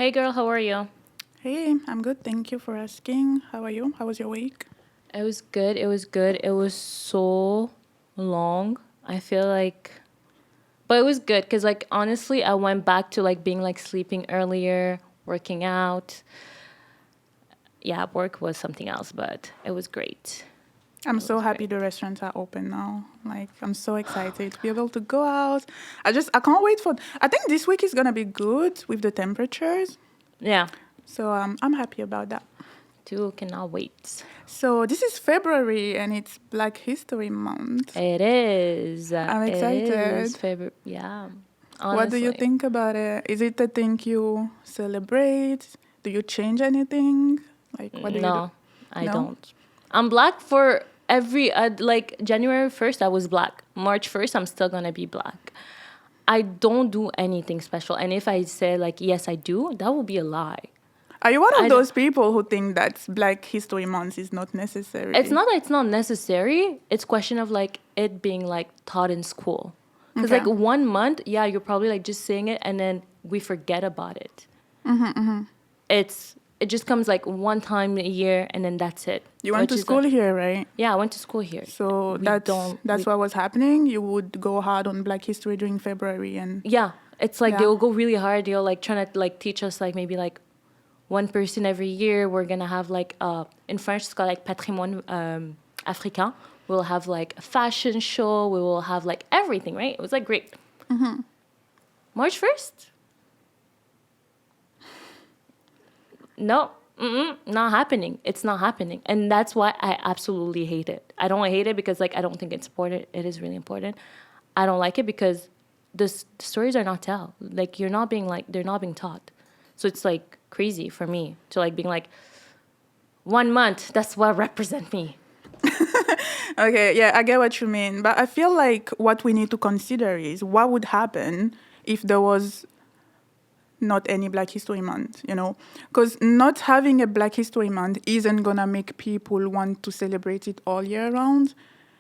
Hey girl, how are you? Hey, I'm good. Thank you for asking. How are you? How was your week? It was good. It was good. It was so long. I feel like, but it was good because, like, honestly, I went back to like being like sleeping earlier, working out. Yeah, work was something else, but it was great. I'm It so was happy great. the restaurants are open now. Like, I'm so excited to be able to go out. I can't wait for. I think this week is gonna be good with the temperatures. Yeah, So I'm happy about that. too cannot wait. So this is February and it's Black History Month. It is. I'm It is excited. February. Yeah, What do you honestly, think about it? Is it a thing you celebrate? Do you change anything? Like, what do you do? no, I No? don't. I'm black for every like January 1st. I was black. March 1st, I'm still gonna be black. I don't do anything special. And if I say like yes, I do, that will be a lie. Are you one of I d- those people who think that Black History Month is not it's necessary? not that it's not necessary. It's question of like it being like taught in school. Cause Okay. like 1 month, yeah, you're probably like just saying it and then we forget about it. It just comes like one time a year and then that's it. You went Which to is school here, right? yeah, I went to school here. So We that's don't that's we what was happening. You would go hard on Black History during February, and yeah, it's like yeah. they'll go really hard. They'll like trying to like teach us like maybe like one person every year. We're gonna have like in French it's called like patrimoine africain. We'll have like a fashion show. We will have like everything, right? It was like great. March 1st? No, not happening. It's not happening, and that's why I absolutely hate it. I don't hate it because like I don't think it's important. It is really important. I don't like it because the stories are not told. Like you're not being like they're not being taught. So it's like crazy for me to like being like 1 month. That's what represent me. Okay, yeah, I get what you mean, but I feel like what we need to consider is what would happen if there was not any Black History Month, you know? Because not having a Black History Month isn't gonna make people want to celebrate it all year round.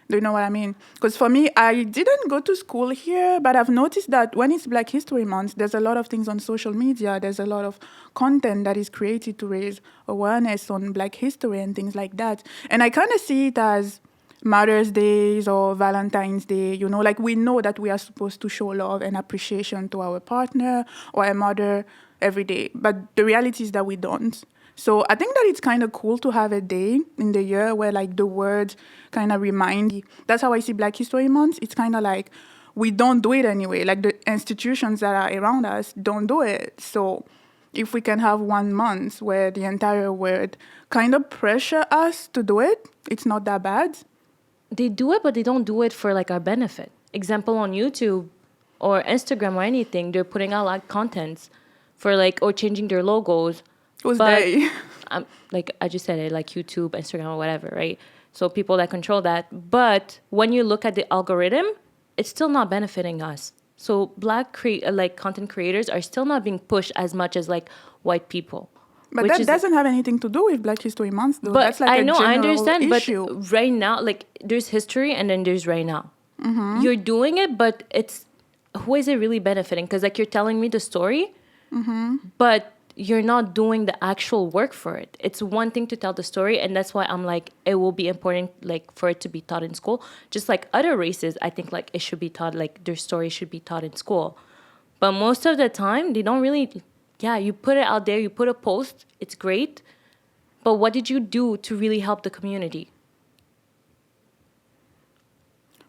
Do you know what I mean? Because for me, I didn't go to school here, but I've noticed that when it's Black History Month, there's a lot of things on social media. There's a lot of content that is created to raise awareness on Black history and things like that. And I kind of see it as Mother's Days or Valentine's Day, you know, like we know that we are supposed to show love and appreciation to our partner or a mother every day, but the reality is that we don't. So I think that it's kind of cool to have a day in the year where like the words kind of remind. That's how I see Black History Month. It's kind of like we don't do it anyway. Like the institutions that are around us don't do it. So if we can have 1 month where the entire world kind of pressure us to do it, it's not that bad. They do it, but they don't do it for like our benefit. Example on YouTube or Instagram or anything, they're putting out like contents for like or changing their logos. Who's But they? like I just said it, like YouTube, Instagram, or whatever, right? So people that control that. But when you look at the algorithm, it's still not benefiting us. So like content creators are still not being pushed as much as like white people, But which that is. doesn't have anything to do with Black History Month, though. But That's like I a know I general understand. issue. But right now, like there's history and then there's right now. You're doing it, but it's who is it really benefiting? Because like you're telling me the story, but you're not doing the actual work for it. It's one thing to tell the story, and that's why I'm like it will be important like for it to be taught in school. Just like other races, I think like it should be taught like their story should be taught in school. But most of the time they don't really. Yeah, you put it out there, you put a post, it's great, but what did you do to really help the community?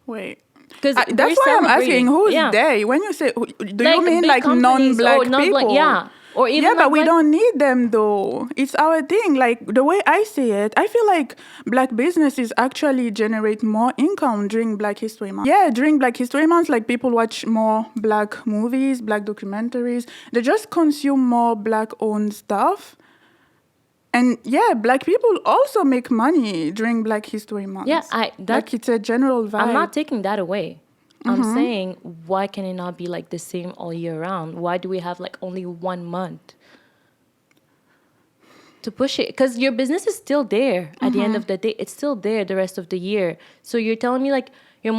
Wait. Because we're That's why I'm asking celebrating. who's Yeah. they? When you say, do you Like mean big like companies or non-black not black. people? Yeah. Or Yeah, even but not we black. don't need them though. It's our thing. Like the way I see it, I feel like black businesses actually generate more income during Black History Month. Yeah, during Black History Month, like people watch more black movies, black documentaries. They just consume more black-owned stuff. And yeah, black people also make money during Black History Month. Yeah, Like it's a general vibe. I'm not taking that away. I'm saying why can it not be like the same all year round? Why do we have like only 1 month to push it? Because your business is still there at the end of the day. It's still there the rest of the year. So you're telling me like the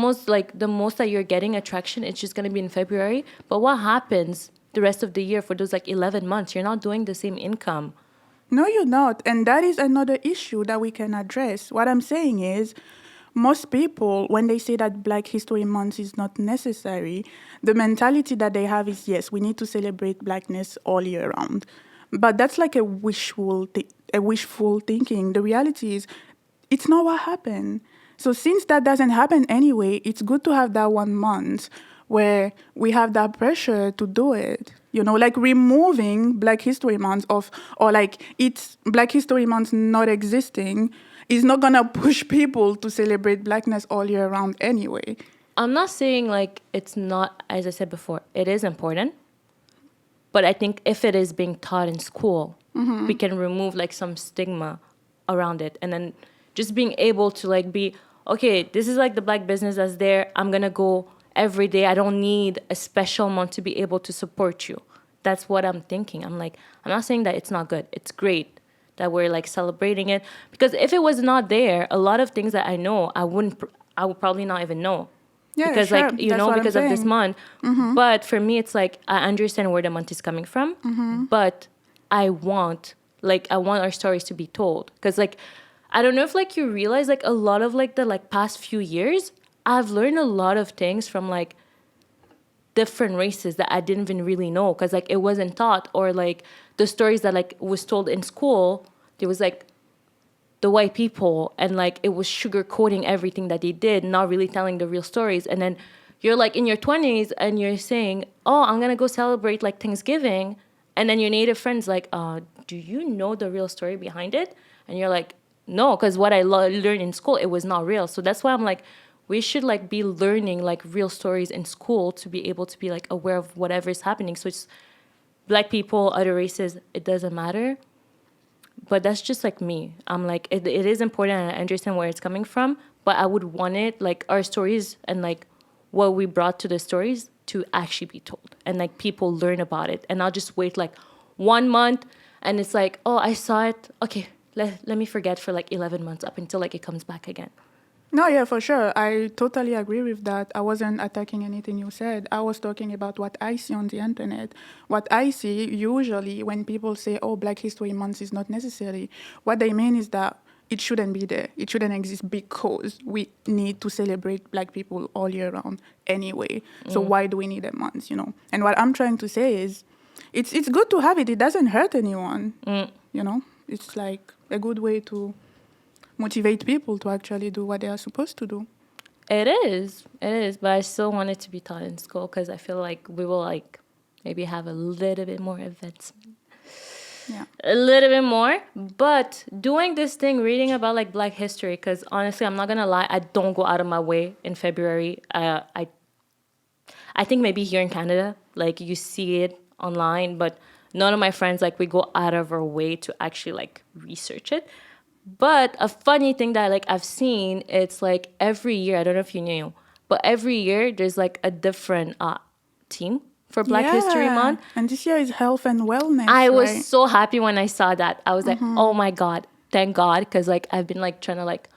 most that you're getting attraction, it's just gonna be in February. But what happens the rest of the year for those like 11 months. You're not doing the same income. No, you're not. And that is another issue that we can address. What I'm saying is, most people, when they say that Black History Month is not necessary, the mentality that they have is, yes, we need to celebrate Blackness all year round. But that's like a wishful thinking. The reality is, it's not what happened. So since that doesn't happen anyway, it's good to have that 1 month where we have that pressure to do it. You know, like removing Black History Month or like it's Black History Month not existing is not gonna push people to celebrate Blackness all year round anyway. I'm not saying like it's not, as I said before, it is important. But I think if it is being taught in school, we can remove like some stigma around it. And then just being able to like be, okay, this is like the Black business that's there. I'm going to go every day. I don't need a special month to be able to support you. That's what I'm thinking. I'm like, I'm not saying that it's not good. It's great that we're like celebrating it. Because if it was not there, a lot of things that I know, I would probably not even know. Yeah, because sure. like, you That's know, what because I'm of this saying. month. But for me, it's like, I understand where the month is coming from. But I want our stories to be told. Because like, I don't know if like you realize like a lot of like the like past few years, I've learned a lot of things from like different races that I didn't even really know. Because like it wasn't taught, or like the stories that like was told in school, there was like the white people, and like it was sugarcoating everything that they did, not really telling the real stories. And then you're like in your 20s and you're saying, oh, I'm gonna go celebrate like Thanksgiving, and then your Native friends like, do you know the real story behind it? And you're like, no, because what I learned in school, it was not real. So that's why I'm like, we should like be learning like real stories in school to be able to be like aware of whatever is happening. So it's Black people, other races, it doesn't matter. But that's just like me. I'm like, it is important, and I understand where it's coming from, but I would want it, like our stories and like what we brought to the stories to actually be told, and like people learn about it. And I'll just wait like 1 month, and it's like, oh, I saw it. Okay, let me forget for like 11 months up until like it comes back again. No, yeah, for sure. I totally agree with that. I wasn't attacking anything you said. I was talking about what I see on the internet. What I see usually when people say, oh, Black History Month is not necessary, what they mean is that it shouldn't be there. It shouldn't exist because we need to celebrate Black people all year round anyway. So why do we need a month, you know? And what I'm trying to say is it's good to have it. It doesn't hurt anyone, you know? It's like a good way to motivate people to actually do what they are supposed to do. It is, but I still want it to be taught in school, because I feel like we will like maybe have a little bit more advancement. Yeah. A little bit more. But doing this thing, reading about like Black history, because honestly, I'm not gonna lie, I don't go out of my way in February. I think maybe here in Canada, like you see it online, but none of my friends, like we go out of our way to actually like research it. But a funny thing that like I've seen, it's like every year, I don't know if you knew, but every year there's like a different theme for Black History Month. And this year is health and wellness. I right? was so happy when I saw that. I was like, oh my God, thank God. Because like I've been like trying to like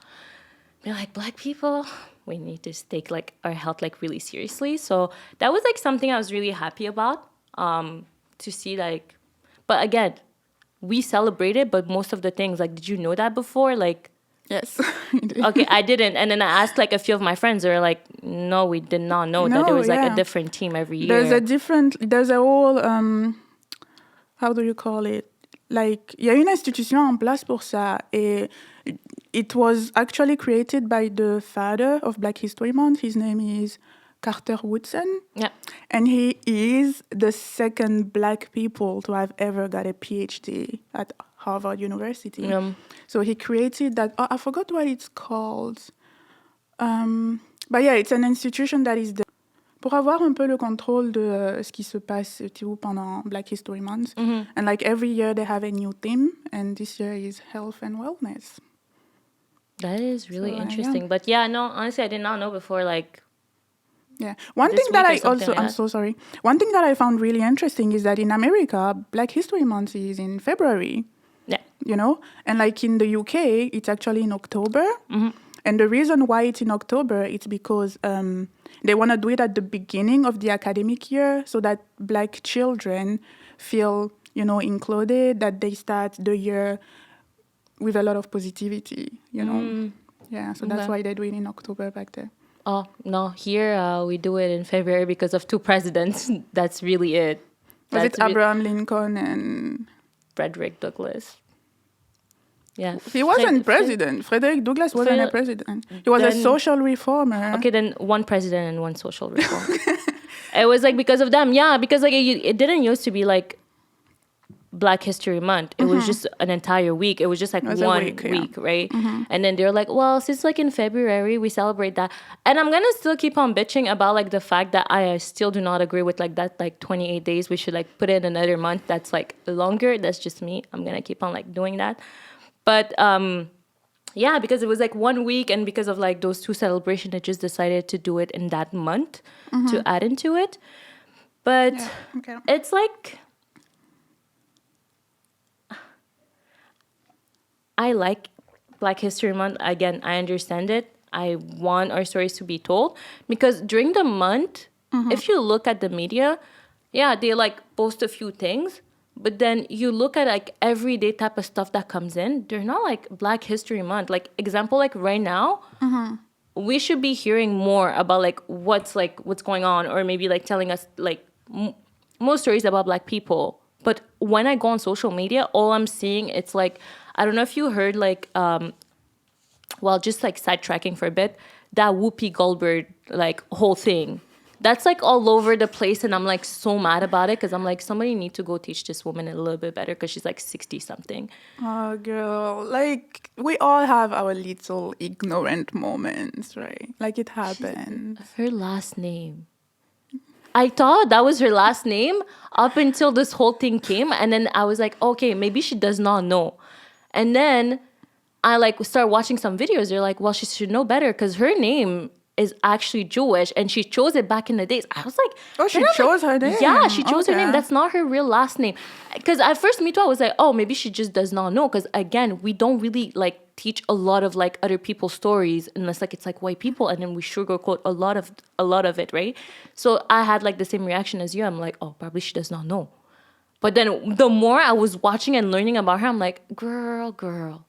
be like, Black people, we need to take like our health like really seriously. So that was like something I was really happy about, to see like, but again, we celebrated, but most of the things, like, did you know that before? Like, Yes. okay, I didn't. And then I asked like a few of my friends, they were like, no, we did not know that there was like a different team every year. There's a whole, how do you call it? Like, il y a une institution en place pour ça. Et it was actually created by the father of Black History Month. His name is Carter Woodson. Yeah. And he is the second Black people to have ever got a PhD at Harvard University. So he created that. Oh, I forgot what it's called. But yeah, it's an institution that is there pour avoir un peu le contrôle de ce qui se passe pendant Black History Month. And like every year they have a new theme, and this year is health and wellness. That is really So, interesting. yeah. But yeah, no, honestly, I did not know before. Like, Yeah. One this thing that week or I something also, like I'm that. so sorry. One thing that I found really interesting is that in America, Black History Month is in February, yeah. you know? And like in the UK, it's actually in October. And the reason why it's in October, it's because they want to do it at the beginning of the academic year so that Black children feel, included, that they start the year with a lot of positivity, Yeah, so that's why they do it in October back there. Oh, no, here we do it in February because of two presidents. That's really it. Was it Abraham Lincoln and... Frederick Douglass. Yeah. He wasn't president. Frederick Douglass wasn't a president. He was a social reformer. Okay, then one president and one social reformer. It was like because of them. Yeah, because like it didn't used to be like Black History Month. It was just an entire week. It was just like one week, right? And then they're like, well, since like in February we celebrate that, and I'm gonna still keep on bitching about like the fact that I still do not agree with like that, like 28 days. We should like put in another month that's like longer. That's just me. I'm gonna keep on like doing that, but yeah, because it was like 1 week, and because of like those two celebrations, I just decided to do it in that month to add into it. But it's like, I like Black History Month. Again, I understand it. I want our stories to be told. Because during the month, if you look at the media, yeah, they like post a few things. But then you look at like everyday type of stuff that comes in. They're not like Black History Month. Like example, like right now, we should be hearing more about like what's going on. Or maybe like telling us like more stories about Black people. But when I go on social media, all I'm seeing, it's like, I don't know if you heard like, just like sidetracking for a bit, that Whoopi Goldbert like whole thing. That's like all over the place, and I'm like so mad about it because I'm like, somebody need to go teach this woman a little bit better because she's like 60 something. Oh, girl, like we all have our little ignorant moments, right? Like it happens. Her last name. I thought that was her last name up until this whole thing came, and then I was like, okay, maybe she does not know. And then I like start watching some videos. They're like, well, she should know better because her name is actually Jewish, and she chose it back in the days. I was like, oh, she chose her name? Yeah, she chose her name. That's not her real last name. Because at first, me too, I was like, oh, maybe she just does not know. Because again, we don't really like teach a lot of like other people's stories unless like it's like white people, and then we sugarcoat a lot of it, right? So I had like the same reaction as you. I'm like, oh, probably she does not know. But then the more I was watching and learning about her, I'm like, girl,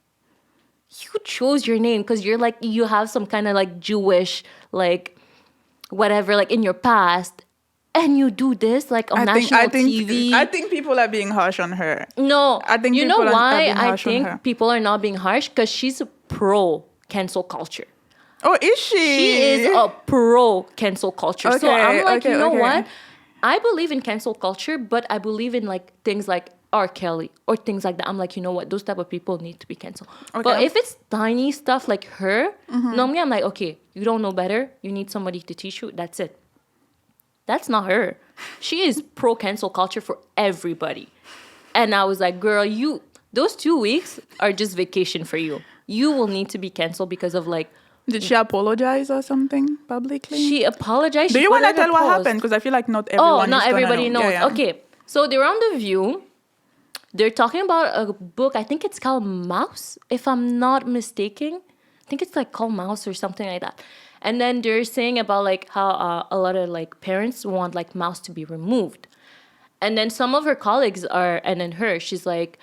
you chose your name because you're like, you have some kind of like Jewish, like whatever, like in your past, and you do this like on national TV. I think people are being harsh on her. No, I think you know why I think think people are not being harsh? Because she's pro cancel culture. Oh, is she? She is a pro cancel culture. Okay, so I'm like, okay, you know okay. what? I believe in cancel culture, but I believe in like things like R. Kelly or things like that. I'm like, you know what? Those type of people need to be canceled. Okay. But if it's tiny stuff like her, normally I'm like, okay, you don't know better. You need somebody to teach you. That's it. That's not her. She is pro cancel culture for everybody. And I was like, girl, those 2 weeks are just vacation for you. You will need to be canceled because of like. Did she apologize or something publicly? She apologized. Do you want to tell what happened? Because I feel like not everyone. Not everybody knows. Yeah. Okay, so they're on The View. They're talking about a book. I think it's called Mouse, if I'm not mistaken. I think it's like called Mouse or something like that. And then they're saying about like how a lot of like parents want like Mouse to be removed. And then some of her colleagues and then she's like,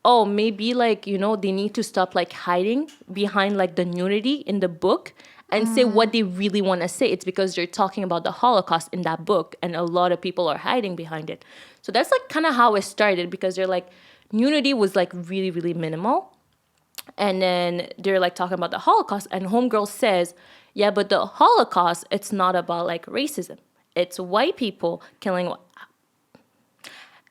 oh, maybe like, they need to stop like hiding behind like the nudity in the book and say what they really want to say. It's because they're talking about the Holocaust in that book, and a lot of people are hiding behind it. So that's like kind of how it started, because they're like, nudity was like really, really minimal. And then they're like talking about the Holocaust, and Homegirl says, yeah, but the Holocaust, it's not about like racism. It's white people killing. I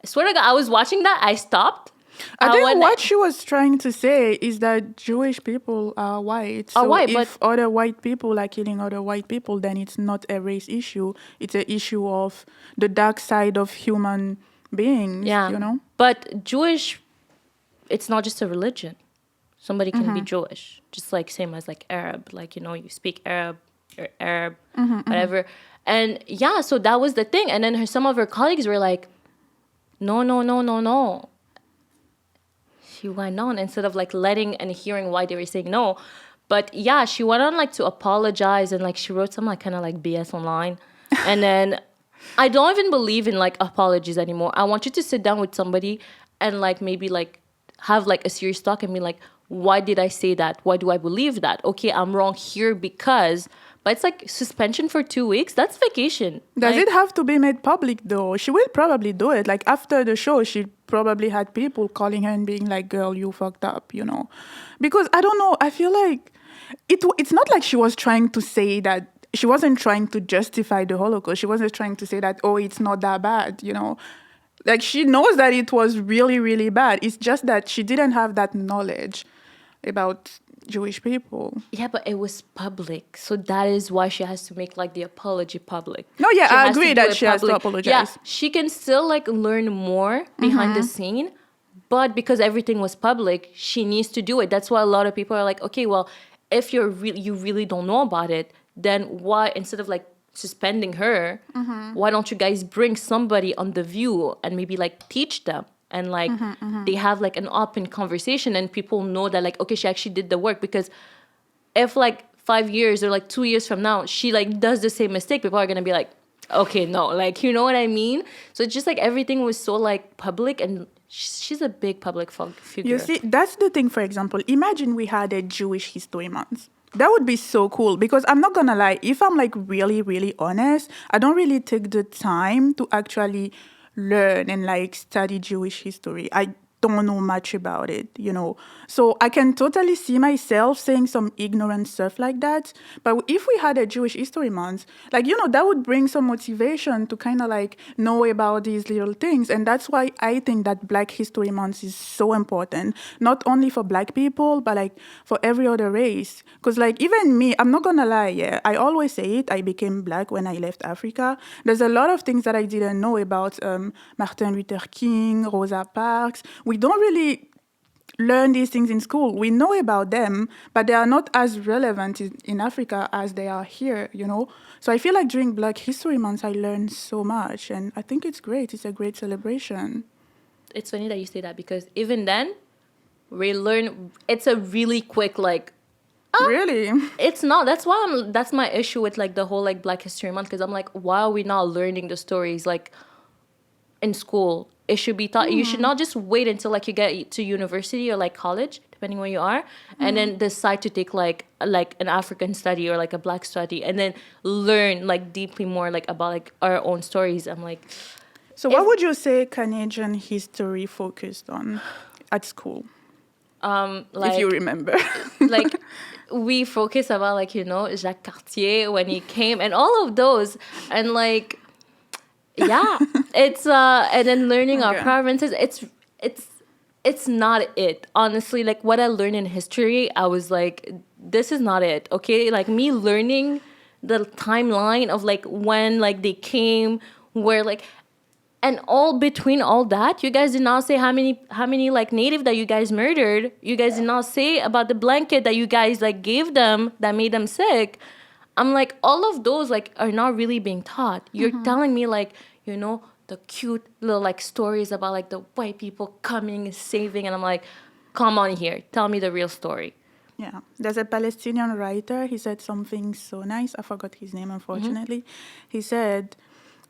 swear to God, I was watching that. I stopped. I think what she was trying to say is that Jewish people are white. So if other white people are killing other white people, then it's not a race issue. It's an issue of the dark side of human beings, But Jewish, it's not just a religion. Somebody can be Jewish, just like same as like Arab. Like, you speak Arab, or Arab, whatever. And yeah, so that was the thing. And then some of her colleagues were like, no. She went on instead of like letting and hearing why they were saying no. But yeah, she went on like to apologize, and like she wrote some like kind of like BS online. And then I don't even believe in like apologies anymore. I want you to sit down with somebody and like maybe like have like a serious talk and be like, why did I say that? Why do I believe that? Okay, I'm wrong here because, but it's like suspension for 2 weeks. That's vacation. Does Like, it have to be made public though? She will probably do it. Like after the show, she probably had people calling her and being like, "Girl, you fucked up," you know? Because I don't know. I feel like it's not like she was trying to say that. She wasn't trying to justify the Holocaust. She wasn't trying to say that, oh, it's not that bad, you know? Like she knows that it was really, really bad. It's just that she didn't have that knowledge about Jewish people. yeah, but it was public. So that is why she has to make like the apology public. No, yeah, She I has to agree do that it she has to public. apologize. Yeah, she can still like learn more behind the scene, but because everything was public, she needs to do it. That's why a lot of people are like, okay, well, if you really don't know about it, then why, instead of like suspending her, why don't you guys bring somebody on The View and maybe like teach them? And like they have like an open conversation and people know that like, okay, she actually did the work. Because if like 5 years or like 2 years from now she like does the same mistake, people are gonna be like, okay, no, like, you know what I mean? So it's just like everything was so like public, and she's a big public figure. You see, that's the thing. For example, imagine we had a Jewish History Month. That would be so cool, because I'm not gonna lie, if I'm like really, really honest, I don't really take the time to actually learn and like study Jewish history. I don't know much about it, you know. So I can totally see myself saying some ignorant stuff like that. But if we had a Jewish History Month, like, you know, that would bring some motivation to kind of like know about these little things. And that's why I think that Black History Month is so important, not only for Black people, but like for every other race. Because like even me, I'm not gonna lie, yeah, I always say it, I became Black when I left Africa. There's a lot of things that I didn't know about Martin Luther King, Rosa Parks. We don't really learn these things in school. We know about them, but they are not as relevant in Africa as they are here, you know? So I feel like during Black History Month, I learned so much, and I think it's great. It's a great celebration. It's funny that you say that, because even then we learn, it's a really quick like, Really? it's not. That's my issue with like the whole like Black History Month, because I'm like, why are we not learning the stories like in school? It should be taught. You should not just wait until like you get to university or like college, depending where you are, and then decide to take like an African study or like a Black study, and then learn like deeply more like about like our own stories. I'm like, So what would you say Canadian history focused on at school, like if you remember? like we focus about like, you know, Jacques Cartier when he came and all of those, and like, yeah, it's and then learning our Okay. provinces. It's not it, honestly. Like what I learned in history, I was like, this is not it. Okay, like me learning the timeline of like when like they came, where like, and all between all that, you guys did not say how many like native that you guys murdered. You guys did not say about the blanket that you guys like gave them that made them sick. I'm like, all of those like are not really being taught. You're telling me like, you know, the cute little like stories about like the white people coming and saving, and I'm like, come on here, tell me the real story. Yeah, there's a Palestinian writer. He said something so nice. I forgot his name, unfortunately. He said,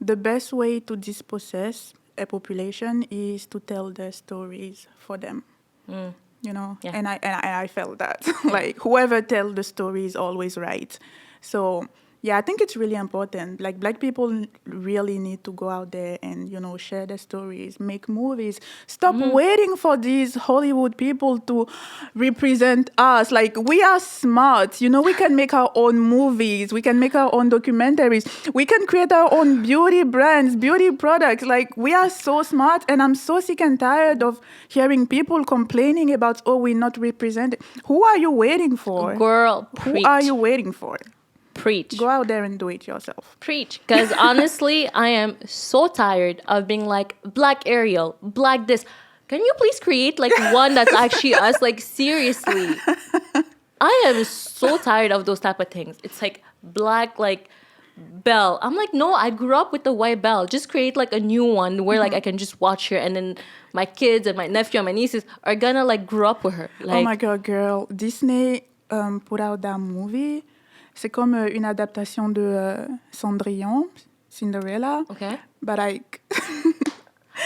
the best way to dispossess a population is to tell their stories for them. You know, Yeah. and I felt that. Like whoever tells the story is always right. So yeah, I think it's really important. Like Black people really need to go out there and, you know, share their stories, make movies. Stop waiting for these Hollywood people to represent us. Like we are smart, you know, we can make our own movies. We can make our own documentaries. We can create our own beauty brands, beauty products. Like we are so smart, and I'm so sick and tired of hearing people complaining about, oh, we're not represented. Who are you waiting for? Girl, Who preach. are you waiting for? Preach. Go out there and do it yourself. Preach. Because honestly, I am so tired of being like, Black Ariel, Black this. Can you please create like one that's actually us? Like seriously. I am so tired of those type of things. It's like Black like Belle. I'm like, no, I grew up with the white Belle. Just create like a new one where like I can just watch her, and then my kids and my nephew and my nieces are gonna like grow up with her. Like, Oh my God, girl. Disney put out that movie. C'est comme une adaptation de Cendrillon, Cinderella. Okay. But like...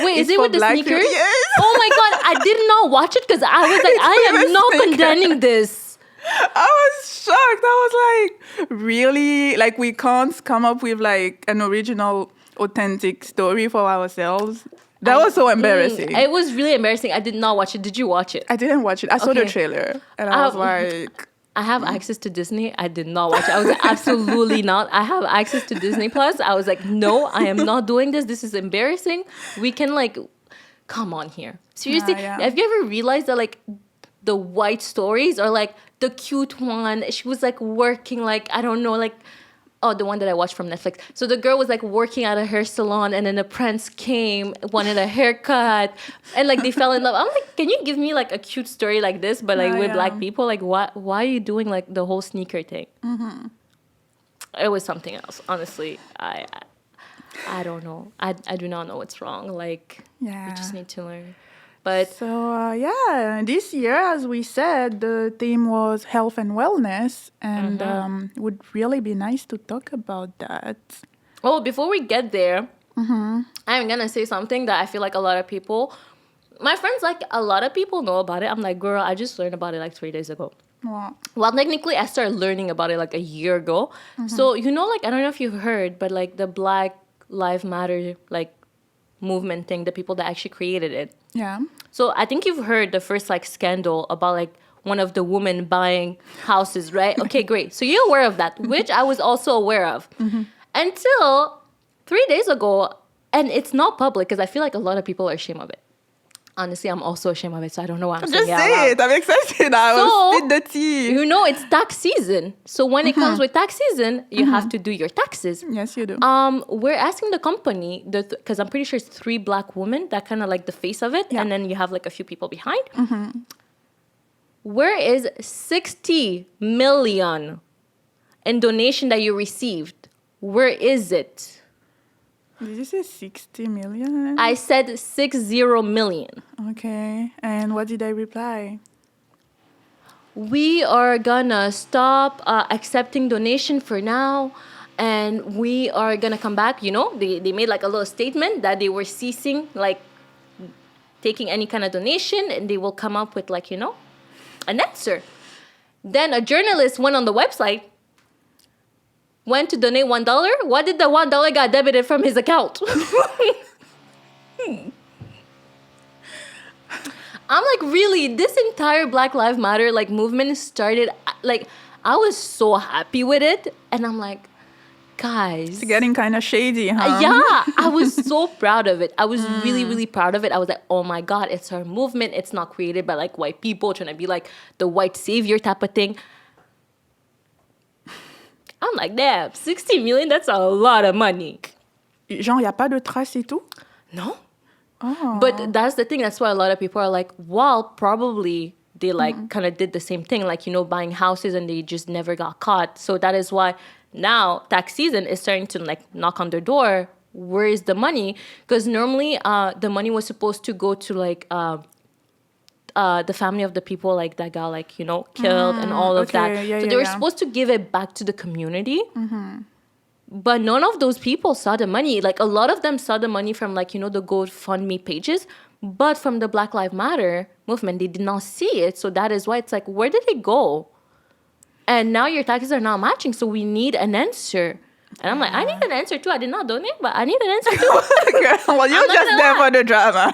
Wait, is It's it for with the black sneakers? people. Yes. Oh my god, I did not watch it because I was like, I am with not sneakers. condemning this. I was shocked. I was like, really? Like, we can't come up with like an original, authentic story for ourselves? That was so embarrassing. It was really embarrassing. I did not watch it. Did you watch it? I didn't watch it. I saw the Okay. trailer and I was Um, like, I have access to Disney. I did not watch it. I was like, absolutely not. I have access to Disney Plus. I was like, no, I am not doing this. This is embarrassing. We can like, come on here. Seriously, Yeah. have you ever realized that like the white stories are like the cute one? She was like working like, I don't know, like, oh, the one that I watched from Netflix. So the girl was like working at a hair salon and then a prince came, wanted a haircut, and like they fell in love. I'm like, can you give me like a cute story like this, but like with black people? Like, why are you doing like the whole sneaker thing? Mm-hmm. It was something else. Honestly, I don't know. I do not know what's wrong. Like, yeah. we just need to learn. But So, yeah, this year, as we said, the theme was health and wellness, and it would really be nice to talk about that. oh, before we get there, I'm gonna say something that I feel like a lot of people, my friends, like a lot of people know about it. I'm like, girl, I just learned about it like 3 days ago. Wow. Well, technically, I started learning about it like a year ago. So, you know, like, I don't know if you've heard, but like the Black Lives Matter, like, movement thing, the people that actually created it. Yeah. So I think you've heard the first like scandal about like one of the women buying houses, right? Okay, great. So you're aware of that, which I was also aware of until 3 days ago. And it's not public because I feel like a lot of people are ashamed of it. Honestly, I'm also ashamed of it, so I don't know why I'm saying Just it out say loud. it. I'm excited now. So, Spit the tea. You know, it's tax season. So when it comes with tax season, you have to do your taxes. Yes, you do. We're asking the company, because I'm pretty sure it's 3 black women that kind of like the face of it, Yeah. and then you have like a few people behind. Where is 60 million in donation that you received? Where is it? Did you say 60 million? I said 60 million. Okay. And what did I reply? We are gonna stop accepting donation for now, and we are gonna come back. You know, they made like a little statement that they were ceasing like taking any kind of donation, and they will come up with like, you know, an answer. Then a journalist went on the website, went to donate $1. What did the $1 got debited from his account? I'm like, really, this entire Black Lives Matter like movement started, like, I was so happy with it. And I'm like, guys. It's getting kind of shady, huh? Yeah, I was so proud of it. I was really, really proud of it. I was like, oh my God, it's our movement. It's not created by like white people trying to be like the white savior type of thing. I'm like, damn, 60 million, that's a lot of money. Genre, y a pas de trace et tout? No. Oh. But that's the thing. That's why a lot of people are like, well, probably they like kind of did the same thing, like, you know, buying houses and they just never got caught. So that is why now tax season is starting to like knock on their door. Where is the money? Because normally the money was supposed to go to like the family of the people like that got like, you know, killed and all of that. Okay, yeah, so yeah, they were yeah. supposed to give it back to the community. But none of those people saw the money. Like, a lot of them saw the money from, like, you know, the GoFundMe pages. But from the Black Lives Matter movement, they did not see it. So that is why it's like, where did it go? And now your taxes are not matching. So we need an answer. And I'm like, I need an answer too. I did not donate, but I need an answer too. Well, you're not just gonna there lie. for the drama.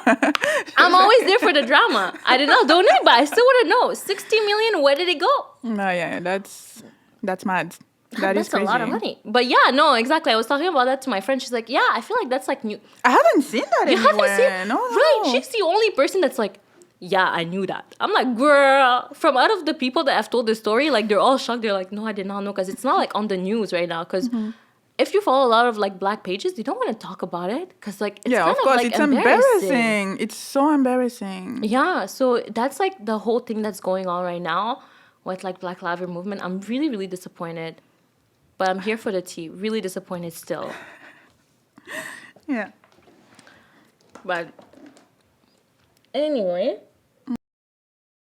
I'm always there for the drama. I did not donate, but I still want to know. 60 million, where did it go? No, yeah, that's mad. That is That's a crazy. lot of money. But yeah, no, exactly. I was talking about that to my friend. She's like, yeah, I feel like that's like new. I haven't seen that You anywhere. haven't seen? No, Right. no. She's the only person that's like, yeah, I knew that. I'm like, girl, from out of the people that I've told the story, like, they're all shocked. They're like, no, I did not know. Because it's not like on the news right now. Because if you follow a lot of like black pages, they don't want to talk about it. Because like, it's Yeah, kind of course, like it's embarrassing. It's so embarrassing. Yeah, so that's like the whole thing that's going on right now with like Black Lives Matter movement. I'm really, really disappointed. But I'm here for the tea. Really disappointed still. Yeah. But anyway,